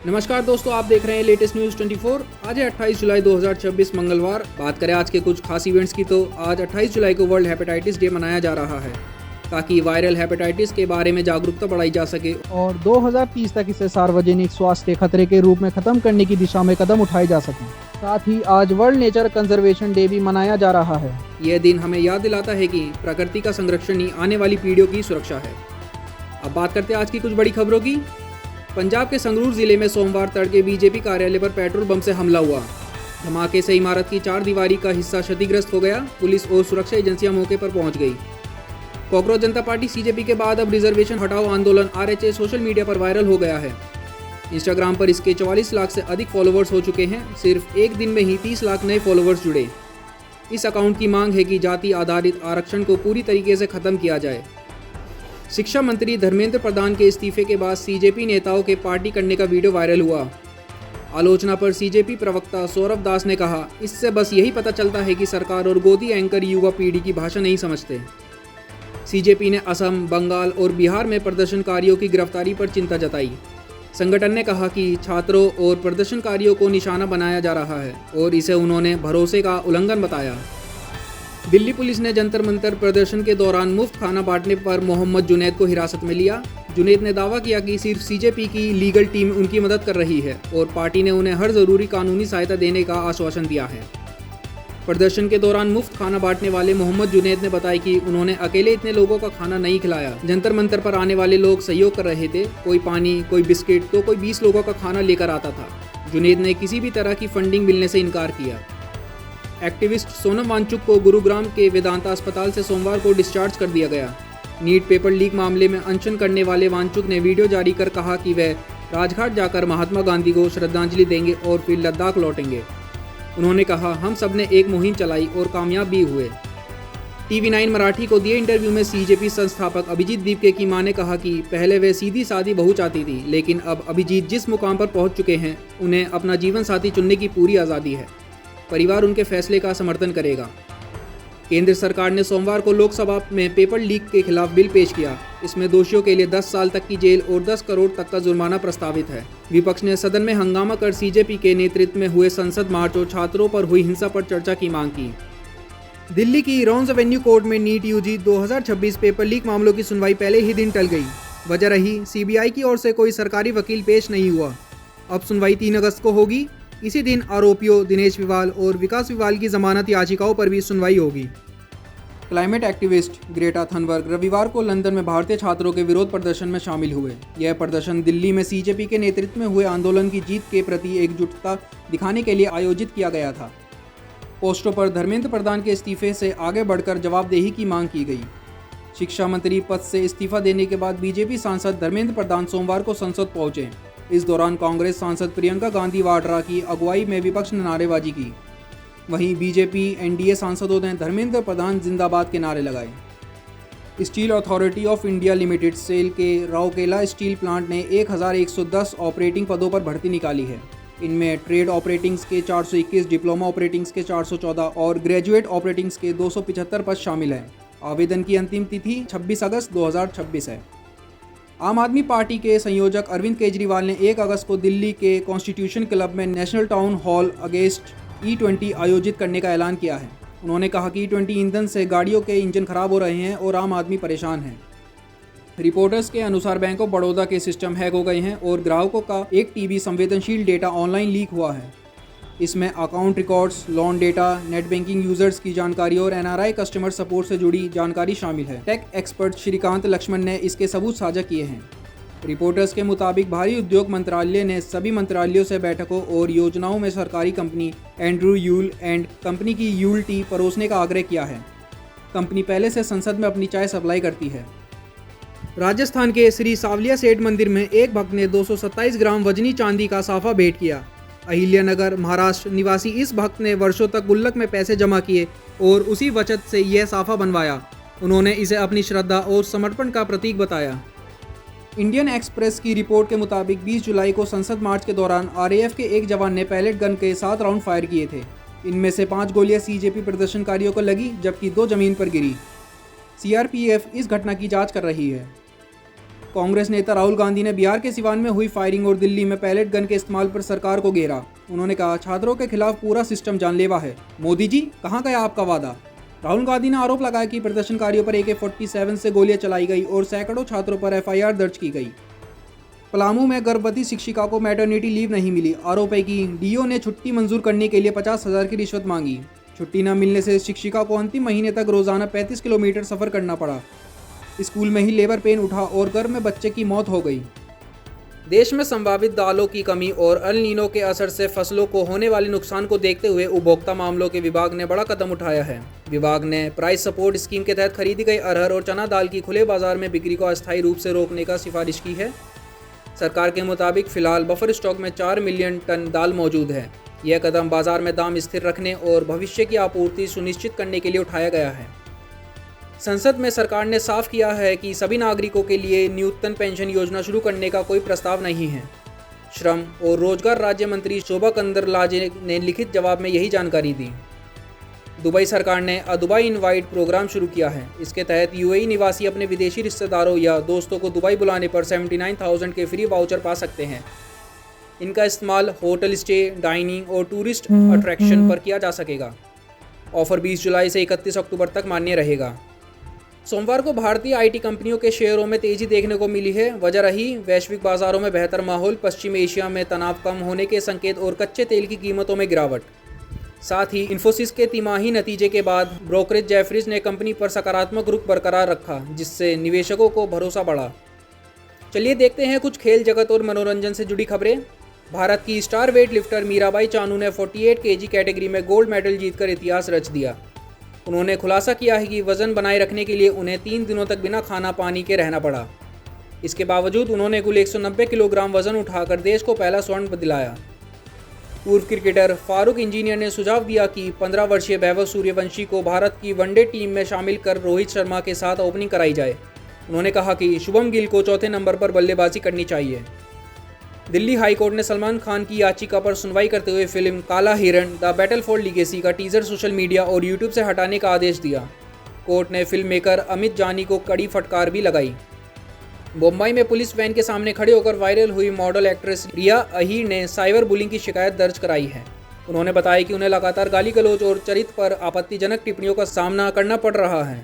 नमस्कार दोस्तों, आप देख रहे हैं लेटेस्ट न्यूज़ 24। आज है 28 जुलाई 2026 मंगलवार। बात करें आज के कुछ खास इवेंट्स की तो आज 28 जुलाई को वर्ल्ड हेपेटाइटिस डे मनाया जा रहा है ताकि वायरल हेपेटाइटिस के बारे में जागरूकता बढ़ाई जा सके और 2030 तक इसे सार्वजनिक स्वास्थ्य खतरे के रूप में खत्म करने की दिशा में कदम उठाए जा सकें। साथ ही आज वर्ल्ड नेचर कंजर्वेशन डे भी मनाया जा रहा है। यह दिन हमें याद दिलाता है कि प्रकृति का संरक्षण ही आने वाली पीढ़ियों की सुरक्षा है। अब बात करते हैं आज की कुछ बड़ी खबरों की। पंजाब के संगरूर जिले में सोमवार तड़के बीजेपी कार्यालय पर पेट्रोल बम से हमला हुआ। धमाके से इमारत की 4 दीवारी का हिस्सा क्षतिग्रस्त हो गया। पुलिस और सुरक्षा एजेंसियां मौके पर पहुंच गई। कॉकरोच जनता पार्टी सीजेपी के बाद अब रिजर्वेशन हटाओ आंदोलन आरएचए सोशल मीडिया पर वायरल हो गया है। इंस्टाग्राम पर इसके 44 लाख से अधिक फॉलोवर्स हो चुके हैं। सिर्फ एक दिन में ही 30 लाख नए फॉलोवर्स जुड़े। इस अकाउंट की मांग है कि जाति आधारित आरक्षण को पूरी तरीके से खत्म किया जाए। शिक्षा मंत्री धर्मेंद्र प्रधान के इस्तीफे के बाद सीजेपी नेताओं के पार्टी करने का वीडियो वायरल हुआ। आलोचना पर सीजेपी प्रवक्ता सौरभ दास ने कहा, इससे बस यही पता चलता है कि सरकार और गोदी एंकर युवा पीढ़ी की भाषा नहीं समझते। सीजेपी ने असम, बंगाल और बिहार में प्रदर्शनकारियों की गिरफ्तारी पर चिंता जताई। संगठन ने कहा कि छात्रों और प्रदर्शनकारियों को निशाना बनाया जा रहा है और इसे उन्होंने भरोसे का उल्लंघन बताया। दिल्ली पुलिस ने जंतर मंतर प्रदर्शन के दौरान मुफ्त खाना बांटने पर मोहम्मद जुनैद को हिरासत में लिया। जुनैद ने दावा किया कि सिर्फ सीजेपी की लीगल टीम उनकी मदद कर रही है और पार्टी ने उन्हें हर जरूरी कानूनी सहायता देने का आश्वासन दिया है। प्रदर्शन के दौरान मुफ्त खाना बांटने वाले मोहम्मद जुनैद ने बताया कि उन्होंने अकेले इतने लोगों का खाना नहीं खिलाया। जंतर मंतर पर आने वाले लोग सहयोग कर रहे थे। कोई पानी, कोई बिस्किट तो कोई 20 लोगों का खाना लेकर आता था। जुनैद ने किसी भी तरह की फंडिंग मिलने से इनकार किया। एक्टिविस्ट सोनम वांगचुक को गुरुग्राम के वेदांता अस्पताल से सोमवार को डिस्चार्ज कर दिया गया। नीट पेपर लीक मामले में अनशन करने वाले वांगचुक ने वीडियो जारी कर कहा कि वह राजघाट जाकर महात्मा गांधी को श्रद्धांजलि देंगे और फिर लद्दाख लौटेंगे। उन्होंने कहा, हम सब ने एक मुहिम चलाई और कामयाब भी हुए। TV9 मराठी को दिए इंटरव्यू में सीजेपी संस्थापक अभिजीत दीपके की मां ने कहा कि पहले वे सीधी सादी बहू चाहती थी, लेकिन अब अभिजीत जिस मुकाम पर पहुंच चुके हैं उन्हें अपना जीवन साथी चुनने की पूरी आज़ादी है। परिवार उनके फैसले का समर्थन करेगा। केंद्र सरकार ने सोमवार को लोकसभा में पेपर लीक के खिलाफ बिल पेश किया। इसमें दोषियों के लिए 10 साल तक की जेल और 10 करोड़ तक का जुर्माना प्रस्तावित है। विपक्ष ने सदन में हंगामा कर सीजेपी के नेतृत्व में हुए संसद मार्च और छात्रों पर हुई हिंसा पर चर्चा की मांग की। दिल्ली की रॉन्स एवेन्यू कोर्ट में नीट यूजी 2026 पेपर लीक मामलों की सुनवाई पहले ही दिन टल गई। वजह रही, सीबीआई की ओर से कोई सरकारी वकील पेश नहीं हुआ। अब सुनवाई 3 अगस्त को होगी। इसी दिन आरोपियों दिनेश विवाल और विकास विवाल की जमानत याचिकाओं पर भी सुनवाई होगी। क्लाइमेट एक्टिविस्ट ग्रेटा थनबर्ग रविवार को लंदन में भारतीय छात्रों के विरोध प्रदर्शन में शामिल हुए। यह प्रदर्शन दिल्ली में सीजेपी के नेतृत्व में हुए आंदोलन की जीत के प्रति एकजुटता दिखाने के लिए आयोजित किया गया था। पोस्टरों पर धर्मेंद्र प्रधान के इस्तीफे से आगे बढ़कर जवाबदेही की मांग की गई। शिक्षा मंत्री पद से इस्तीफा देने के बाद बीजेपी सांसद धर्मेंद्र प्रधान सोमवार को संसद पहुंचे। इस दौरान कांग्रेस सांसद प्रियंका गांधी वाड्रा की अगुवाई में विपक्ष ने नारेबाजी की। वहीं बीजेपी एनडीए सांसदों ने धर्मेंद्र प्रधान जिंदाबाद के नारे लगाए। Steel Authority of India Limited SAIL के राउरकेला स्टील प्लांट ने 1110 ऑपरेटिंग पदों पर भर्ती निकाली है। इनमें ट्रेड ऑपरेटिंग्स के 421, डिप्लोमा ऑपरेटिंग्स के 414 और ग्रेजुएट ऑपरेटिंग्स के 275 पद शामिल हैं। आवेदन की अंतिम तिथि 26 अगस्त 2026 है। आम आदमी पार्टी के संयोजक अरविंद केजरीवाल ने 1 अगस्त को दिल्ली के कॉन्स्टिट्यूशन क्लब में national town hall against E20 आयोजित करने का ऐलान किया है। उन्होंने कहा कि E20 ईंधन से गाड़ियों के इंजन खराब हो रहे हैं और आम आदमी परेशान है। रिपोर्टर्स के अनुसार बैंक ऑफ बड़ौदा के सिस्टम हैक हो गए हैं और ग्राहकों का 1 TB संवेदनशील डेटा ऑनलाइन लीक हुआ है। इसमें account records, loan data, net banking users की जानकारी और NRI कस्टमर सपोर्ट से जुड़ी जानकारी शामिल है। टेक एक्सपर्ट श्रीकांत लक्ष्मण ने इसके सबूत साझा किए हैं। रिपोर्टर्स के मुताबिक भारी उद्योग मंत्रालय ने सभी मंत्रालयों से बैठकों और योजनाओं में सरकारी company Andrew you'll and company की यूल टी परोसने का आग्रह किया है। कंपनी पहले से संसद में अपनी चाय सप्लाई करती है। राजस्थान के श्री सावलिया सेठ मंदिर में एक भक्त ने 227 ग्राम वजनी चांदी का साफा भेंट किया। अहिल्यानगर महाराष्ट्र निवासी इस भक्त ने वर्षों तक गुल्लक में पैसे जमा किए और उसी बचत से यह साफा बनवाया। उन्होंने इसे अपनी श्रद्धा और समर्पण का प्रतीक बताया। इंडियन एक्सप्रेस की रिपोर्ट के मुताबिक 20 जुलाई को संसद मार्च के दौरान RAF के एक जवान ने पैलेट गन के 7 राउंड फायर किए थे। इनमें से 5 गोलियां सीजेपी प्रदर्शनकारियों को लगी जबकि 2 जमीन पर गिरी। CRPF इस घटना की जांच कर रही है। कांग्रेस नेता राहुल गांधी ने बिहार के सिवान में हुई फायरिंग और दिल्ली में पैलेट गन के इस्तेमाल पर सरकार को घेरा। उन्होंने कहा, छात्रों के खिलाफ पूरा सिस्टम जानलेवा है। मोदी जी, कहाँ गया आपका वादा? राहुल गांधी ने आरोप लगाया कि प्रदर्शनकारियों पर AK-47 से गोलियां चलाई गई और सैकड़ों छात्रों पर FIR दर्ज की गई। पलामू में गर्भवती शिक्षिका को मैटरनिटी लीव नहीं मिली। आरोप है कि DO ने छुट्टी मंजूर करने के लिए 50,000 की रिश्वत मांगी। छुट्टी न मिलने से शिक्षिका को अंतिम महीने तक रोजाना 35 किलोमीटर सफर करना पड़ा। स्कूल में ही लेबर पेन उठा और गर्भ में बच्चे की मौत हो गई। देश में संभावित दालों की कमी और अल नीनो के असर से फसलों को होने वाले नुकसान को देखते हुए उपभोक्ता मामलों के विभाग ने बड़ा कदम उठाया है। विभाग ने प्राइस सपोर्ट स्कीम के तहत खरीदी गई अरहर और चना दाल की खुले बाजार में बिक्री को अस्थायी रूप से रोकने का सिफारिश की है। सरकार के मुताबिक फिलहाल बफर स्टॉक में 4 मिलियन टन दाल मौजूद है। यह कदम बाजार में दाम स्थिर रखने और भविष्य की आपूर्ति सुनिश्चित करने के लिए उठाया गया है। संसद में सरकार ने साफ किया है कि सभी नागरिकों के लिए न्यूनतम पेंशन योजना शुरू करने का कोई प्रस्ताव नहीं है। श्रम और रोजगार राज्य मंत्री शोभा कंदरलाजे ने लिखित जवाब में यही जानकारी दी। दुबई सरकार ने दुबई इनवाइट प्रोग्राम शुरू किया है। इसके तहत UAE निवासी अपने विदेशी रिश्तेदारों या दोस्तों को दुबई बुलाने पर 79,000 के फ्री वाउचर पा सकते हैं। इनका इस्तेमाल होटल स्टे, डाइनिंग और टूरिस्ट अट्रैक्शन पर किया जा सकेगा। ऑफर 20 जुलाई से 31 अक्टूबर तक मान्य रहेगा। सोमवार को भारतीय IT कंपनियों के शेयरों में तेजी देखने को मिली है। वजह रही वैश्विक बाजारों में बेहतर माहौल, पश्चिम एशिया में तनाव कम होने के संकेत और कच्चे तेल की कीमतों में गिरावट। साथ ही इन्फोसिस के तिमाही नतीजे के बाद ब्रोकरेज जेफरीज ने कंपनी पर सकारात्मक रुख बरकरार रखा, जिससे निवेशकों को भरोसा बढ़ा। चलिए देखते हैं कुछ खेल जगत और मनोरंजन से जुड़ी खबरें। भारत की star weight lifter Mirabai Chanu ने 48 kg कैटेगरी में गोल्ड मेडल जीतकर इतिहास रच दिया। उन्होंने खुलासा किया है कि वजन बनाए रखने के लिए उन्हें 3 दिनों तक बिना खाना पानी के रहना पड़ा। इसके बावजूद उन्होंने कुल 190 किलोग्राम वजन उठाकर देश को पहला स्वर्ण दिलाया। पूर्व क्रिकेटर फारूक इंजीनियर ने सुझाव दिया कि 15 वर्षीय वैभव सूर्यवंशी को भारत की वनडे टीम में शामिल कर रोहित शर्मा के साथ ओपनिंग कराई जाए। उन्होंने कहा कि शुभम गिल को चौथे नंबर पर बल्लेबाजी करनी चाहिए। दिल्ली हाई कोर्ट ने सलमान खान की याचिका पर सुनवाई करते हुए फिल्म काला हिरण द बैटलफील्ड लीगेसी का टीजर सोशल मीडिया और यूट्यूब से हटाने का आदेश दिया। कोर्ट ने फिल्म मेकर अमित जानी को कड़ी फटकार भी लगाई। मुंबई में पुलिस वैन के सामने खड़े होकर वायरल हुई मॉडल एक्ट्रेस रिया अहीर ने साइबर बुलिंग की शिकायत दर्ज कराई है। उन्होंने बताया कि उन्हें लगातार गाली गलौज और चरित्र पर आपत्तिजनक टिप्पणियों का सामना करना पड़ रहा है।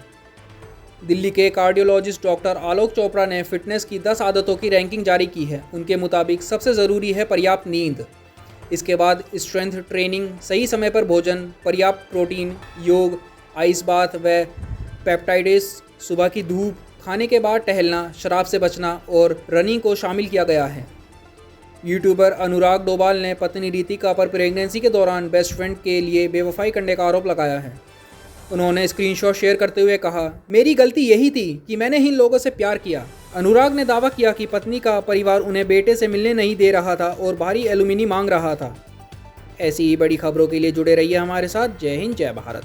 दिल्ली के कार्डियोलॉजिस्ट डॉक्टर आलोक चोपड़ा ने फिटनेस की 10 आदतों की रैंकिंग जारी की है। उनके मुताबिक सबसे ज़रूरी है पर्याप्त नींद, इसके बाद स्ट्रेंथ ट्रेनिंग, सही समय पर भोजन, पर्याप्त प्रोटीन, योग, आइस बाथ व पेप्टाइड्स, सुबह की धूप, खाने के बाद टहलना, शराब से बचना और रनिंग को शामिल किया गया है। यूट्यूबर अनुराग डोभाल ने पत्नी रितिका पर प्रेगनेंसी के दौरान बेस्ट फ्रेंड के लिए बेवफाई करने का आरोप लगाया है। उन्होंने स्क्रीनशॉट शेयर करते हुए कहा, मेरी गलती यही थी कि मैंने इन लोगों से प्यार किया। अनुराग ने दावा किया कि पत्नी का परिवार उन्हें बेटे से मिलने नहीं दे रहा था और भारी एलुमिनी मांग रहा था। ऐसी ही बड़ी खबरों के लिए जुड़े रहिए हमारे साथ। जय हिंद, जय भारत।